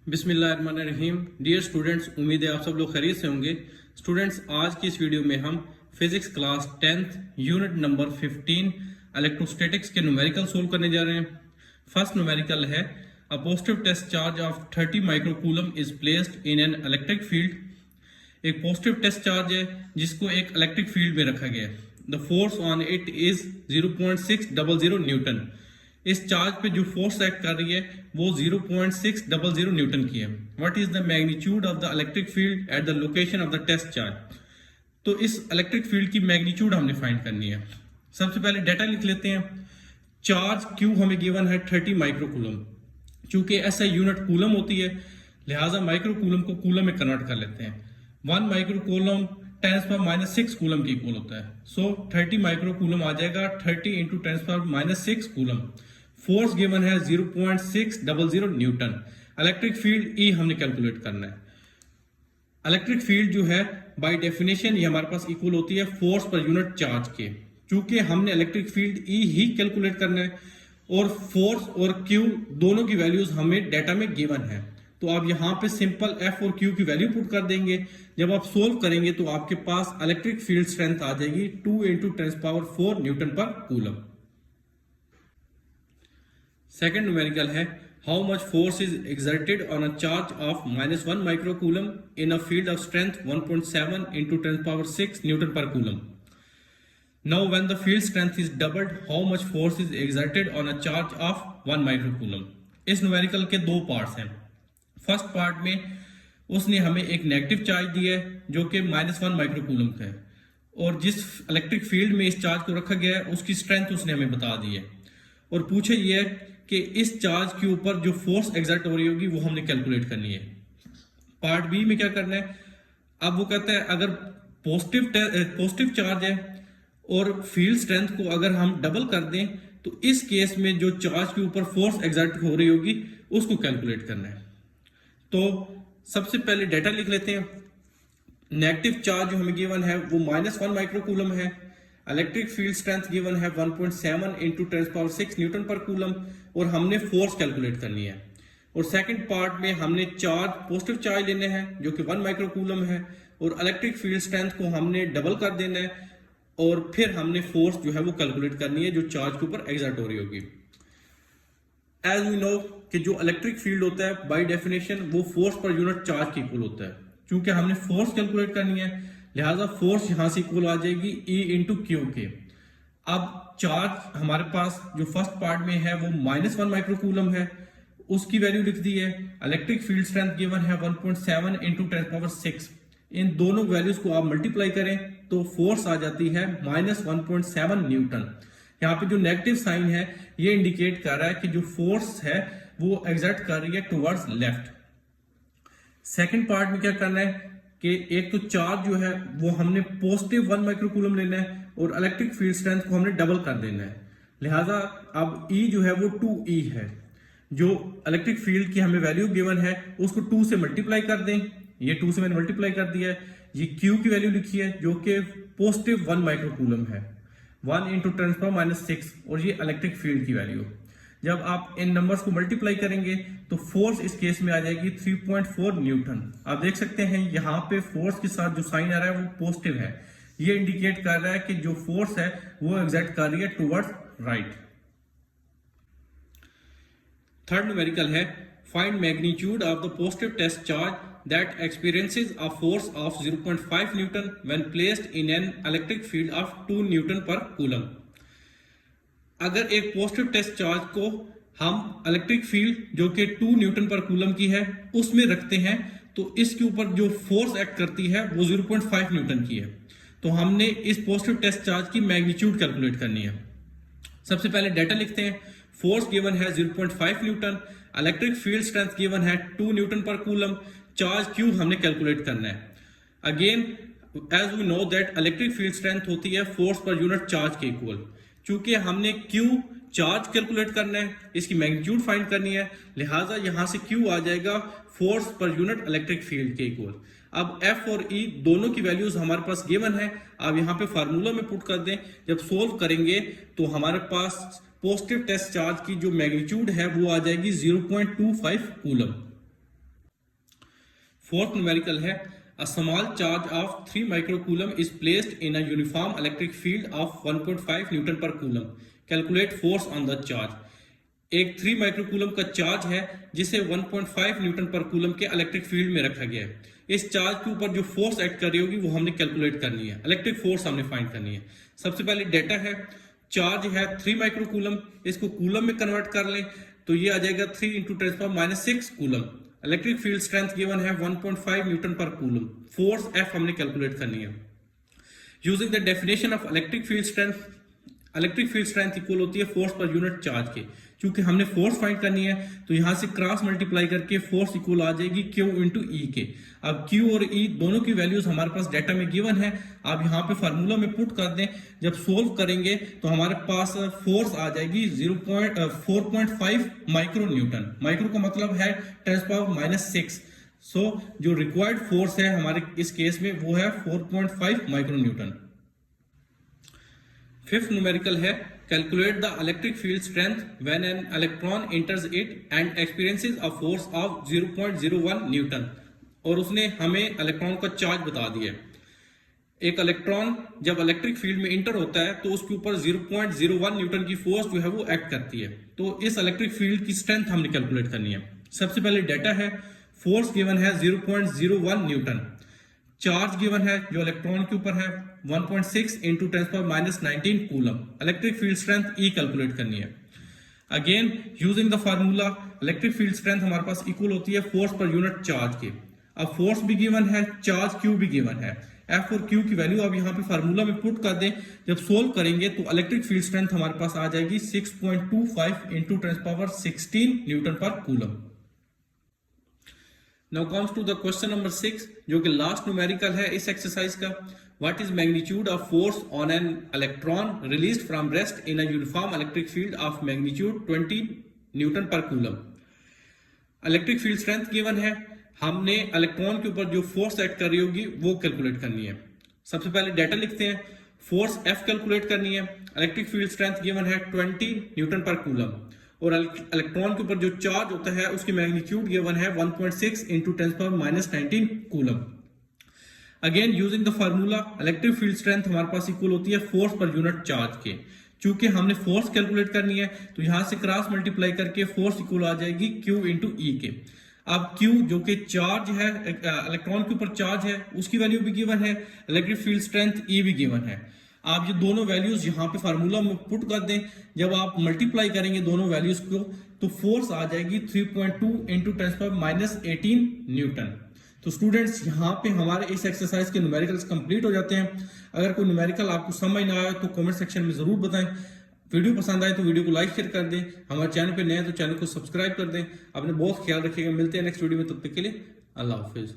बिस्मिल्लाहिर्रहमानिर्रहीम। Dear students, उम्मीद है आप सब लोग खैरियत से होंगे। स्टूडेंट्स, आज की इस वीडियो में हम physics class 10th unit number 15 electrostatics के न्यूमेरिकल सोल्व करने जा रहे हैं। फर्स्ट न्यूमेरिकल है a positive test charge of 30 microcoulomb is placed in an electric field. एक पॉजिटिव टेस्ट चार्ज है जिसको एक इलेक्ट्रिक फील्ड में रखा गया है। The force on it is 0.600 newton. इस चार्ज पे जो फोर्स एक्ट कर रही है वो 0.600 न्यूटन की है। What is the magnitude of the electric field at the location of the test charge. तो इस इलेक्ट्रिक फील्ड की मैग्नीट्यूड हमने फाइंड करनी है। सबसे पहले डाटा लिख लेते हैं। चार्ज क्यू हमें गिवन है 30 माइक्रोकूलम। चूंकि ऐसा यूनिट कूलम होती है लिहाजा माइक्रोकूलम को कूलम में कन्वर्ट कर लेते हैं। 1 माइक्रोकूलम 10⁻⁻6 कूलम के इक्वल होता है। सो 30 माइक्रोकूलम आ जाएगा 30 इंटू 10⁻⁻6 कूलम। फोर्स गिवन है 0.600 न्यूटन। इलेक्ट्रिक फील्ड ई हमने कैलकुलेट करना है। इलेक्ट्रिक फील्ड जो है बाय डेफिनेशन ये हमारे पास इक्वल होती है फोर्स पर यूनिट चार्ज के। चूंकि हमने इलेक्ट्रिक फील्ड ई ही कैलकुलेट करना है और फोर्स और क्यू दोनों की वैल्यूज हमें डाटा में गिवन है, तो आप यहाँ पे सिंपल एफ और क्यू की वैल्यू पुट कर देंगे। जब आप सोल्व करेंगे तो आपके पास इलेक्ट्रिक फील्ड स्ट्रेंथ आ जाएगी 2 इंटू 10⁻⁴ न्यूटन पर कूलम। सेकेंड न्यूमेरिकल है how much force is exerted on a charge of -1 microcoulomb in a field of strength 1.7 into 10⁻⁶ newton पर coulomb. Now when the field strength is doubled how much force is exerted on a charge of 1 microcoulomb. इस numerical के दो parts हैं। First part में उसने हमें एक negative charge दिया है जो कि -1 माइक्रोकूलम का है, और जिस इलेक्ट्रिक फील्ड में इस चार्ज को रखा गया है उसकी स्ट्रेंथ उसने हमें बता दी है, और पूछे ये है कि इस चार्ज के ऊपर जो फोर्स एग्जर्ट हो रही होगी वो हमने कैलकुलेट करनी है। पार्ट बी में क्या करना है, अब वो कहता है अगर पॉजिटिव चार्ज है और फील्ड स्ट्रेंथ को अगर हम डबल कर दें तो इस केस में जो चार्ज के ऊपर फोर्स एग्जर्ट हो रही होगी उसको कैलकुलेट करना है। तो सबसे पहले डाटा लिख लेते हैं। नेगेटिव चार्ज जो हमें गिवन है वो -1 माइक्रोकूलम है। इलेक्ट्रिक फील्ड स्ट्रेंथ गिवन है 1.7 इंटू 10⁻⁶ न्यूटन पर कूलम, और हमने फोर्स कैलकुलेट करनी है। और सेकंड पार्ट में हमने चार्ज पॉजिटिव चार्ज लेने हैं जो कि 1 माइक्रोकूलम है, और इलेक्ट्रिक फील्ड स्ट्रेंथ को हमने डबल कर देना है, और फिर हमने फोर्स जो है वो कैलकुलेट करनी है जो चार्ज के ऊपर एग्जर्ट हो रही होगी। एज वी नो कि जो इलेक्ट्रिक फील्ड होता है बाय डेफिनेशन वो फोर्स पर यूनिट चार्ज के इक्वल होता है। चूंकि हमने फोर्स कैलकुलेट करनी है लिहाजा फोर्स यहां से इक्वल आ जाएगी E इंटू क्यू के। अब चार्ज हमारे पास जो फर्स्ट पार्ट में है वो -1 माइक्रोकूलम है, उसकी वैल्यू लिख दी है। इलेक्ट्रिक फील्ड स्ट्रेंथ गिवन है 1.7 इंटू 10⁻⁶। इन दोनों वैल्यूज को आप मल्टीप्लाई करें तो फोर्स आ जाती है -1.7 न्यूटन। यहाँ पे जो नेगेटिव साइन है ये इंडिकेट कर रहा है कि जो फोर्स है वो एग्जर्ट कर रही है टुवर्ड्स लेफ्ट। सेकंड पार्ट में क्या करना है कि एक तो चार्ज जो है वो हमने पॉजिटिव 1 माइक्रोकूलम लेना है और इलेक्ट्रिक फील्ड स्ट्रेंथ को हमने डबल कर देना है। लिहाजा अब E जो है वो 2E है। जो इलेक्ट्रिक फील्ड की हमें वैल्यू गिवन है उसको 2 से मल्टीप्लाई कर दें। ये 2 से मैंने मल्टीप्लाई कर दिया है। ये Q की वैल्यू लिखी है जो कि पॉजिटिव 1 माइक्रोकूलम है, 1 इंटू 10⁻⁻⁶, और ये इलेक्ट्रिक फील्ड की वैल्यू। जब आप इन नंबर्स को मल्टीप्लाई करेंगे तो फोर्स इस केस में आ जाएगी 3.4 न्यूटन। आप देख सकते हैं यहाँ पे फोर्स के साथ जो साइन आ रहा है वो पॉजिटिव है। ये इंडिकेट कर रहा है कि जो फोर्स है वो एग्जर्ट कर रही है टुवर्ड्स राइट। थर्ड न्यूमेरिकल है find magnitude of the positive test charge that experiences a force of 0.5 Newton when placed in an electric field of 2 Newton per coulomb। अगर एक पॉजिटिव टेस्ट चार्ज को हम electric field जो कि 2 newton पर coulomb की है उसमें रखते हैं तो इसके ऊपर जो फोर्स एक्ट करती है वो 0.5 न्यूटन की है। तो हमने इस पॉजिटिव टेस्ट चार्ज की मैग्नीट्यूड कैलकुलेट करनी है। सबसे पहले डाटा लिखते हैं। फोर्स गिवन है 0.5 newton, electric field strength given है 2 न्यूटन पर कूलम, चार्ज क्यू हमने कैलकुलेट करना है। Again as we know that electric field strength होती है फोर्स पर यूनिट चार्ज के इक्वल। चूंकि हमने क्यू चार्ज कैलकुलेट करना है, इसकी मैग्नीट्यूड फाइंड करनी है, लिहाजा यहां से क्यू आ जाएगा force per unit electric field के इक्वल। अब एफ और ई दोनों की वैल्यूज हमारे पास गिवन है, आप यहाँ पे फार्मूला में पुट कर दें। जब सोल्व करेंगे तो हमारे पास पॉजिटिव टेस्ट चार्ज की जो मैग्नीट्यूड है वो आ जाएगी 0.25 कूलम। फोर्थ न्यूमेरिकल है a small charge of 3 microcoulomb is placed in a uniform electric field of 1.5 Newton पर coulomb. Calculate force on the charge. एक 3 माइक्रोकूलम का चार्ज है जिसे 1.5 न्यूटन पर कूलम के इलेक्ट्रिक फील्ड में रखा गया है. इस चार्ज के ऊपर जो फोर्स एक्ट कर रही होगी वो हमने कैलकुलेट करनी है, इलेक्ट्रिक फोर्स हमने फाइंड करनी है. सबसे पहले डेटा है, चार्ज है 3 माइक्रोकूलम, इसको कूलम में कन्वर्ट कर लें तो ये आ जाएगा 3 into 10⁻⁶ coulomb. Electric field strength given है 1.5 न्यूटन पर कूलम. फोर्स एफ हमने कैलकुलेट करनी है. Using the definition of electric field strength equal होती है फोर्स पर यूनिट चार्ज के. क्योंकि हमने फोर्स फाइंड करनी है तो यहां से क्रॉस मल्टीप्लाई करके फोर्स इक्वल आ जाएगी Q इंटू ई के. अब Q और E दोनों की वैल्यूज हमारे पास डाटा में गिवन है. आप यहाँ पे फार्मूला में पुट कर दें, जब सोल्व करेंगे तो हमारे पास फोर्स आ जाएगी 4.5 माइक्रो न्यूटन. माइक्रो का मतलब है 10⁻⁻⁶. सो जो रिक्वायर्ड फोर्स है हमारे इस केस में वो है 4.5 माइक्रो न्यूटन. फिफ्थ न्यूमेरिकल है calculate the electric field strength when an electron enters it and experiences a force of 0.01 Newton. और उसने हमें इलेक्ट्रॉन का चार्ज बता दिया. एक इलेक्ट्रॉन जब इलेक्ट्रिक फील्ड में इंटर होता है तो उसके ऊपर 0.01 न्यूटन की फोर्स जो है वो एक्ट करती है. तो इस इलेक्ट्रिक फील्ड की स्ट्रेंथ हमने कैलकुलेट करनी है. सबसे पहले डाटा है, फोर्स गिवन है 0.01 न्यूटन. चार्ज गिवन है जो इलेक्ट्रॉन के ऊपर है 1.6 into 10⁻⁻19 coulomb. Electric field strength E calculate करनी है. Again using the formula, electric field strength हमारे पास इक्वल होती है फोर्स पर यूनिट चार्ज के. अब फोर्स भी गिवन है, चार्ज Q भी गिवन है. F और Q की वैल्यू आप यहाँ पे फार्मूला में पुट कर दें. जब सोल्व करेंगे तो इलेक्ट्रिक फील्ड स्ट्रेंथ हमारे पास आ जाएगी 6.25 इंटू 10⁻16 न्यूटन पर coulomb. Now comes to the question number 6 जो कि लास्ट न्यूमेरिकल है इस एक्सरसाइज का. What is magnitude of force on an electron released from rest in a uniform electric field of magnitude 20 Newton पर coulomb. Electric field strength given है, हमने electron के ऊपर जो फोर्स एक्ट कर रही होगी वो कैलकुलेट करनी है. सबसे पहले डाटा लिखते हैं, फोर्स F कैलकुलेट करनी है. इलेक्ट्रिक फील्ड स्ट्रेंथ गिवन है 20 न्यूटन पर कूलम. और इलेक्ट्रॉन के ऊपर जो चार्ज होता है उसकी मैग्नीट्यूड गिवन है 1.6 into 10⁻⁻19 coulomb. Again using the formula, electric field strength हमारे पास इक्वल होती है फोर्स पर यूनिट चार्ज के. चूंकि हमने फोर्स कैलकुलेट करनी है तो यहां से क्रॉस मल्टीप्लाई करके फोर्स इक्वल आ जाएगी Q इंटू ई के. अब Q जो कि चार्ज है, इलेक्ट्रॉन के ऊपर चार्ज है, उसकी वैल्यू भी गिवन है. इलेक्ट्रिक फील्ड स्ट्रेंथ E भी गिवन है. आप ये दोनों वैल्यूज यहाँ पे फार्मूला में पुट कर दें. जब आप मल्टीप्लाई करेंगे दोनों वैल्यूज को तो फोर्स आ जाएगी 3.2 इंटू 10⁻18 न्यूटन. तो स्टूडेंट्स यहाँ पे हमारे इस एक्सरसाइज के न्यूमेरिकल्स कंप्लीट हो जाते हैं. अगर कोई न्यूमेरिकल आपको समझ ना आए तो कमेंट सेक्शन में जरूर बताएं. वीडियो पसंद आए तो वीडियो को लाइक शेयर कर दें. हमारे चैनल पे नए हैं तो चैनल को सब्सक्राइब कर दें. अपने बहुत ख्याल रखिएगा. मिलते हैं नेक्स्ट वीडियो में, तब तक के लिए अल्लाह हाफिज.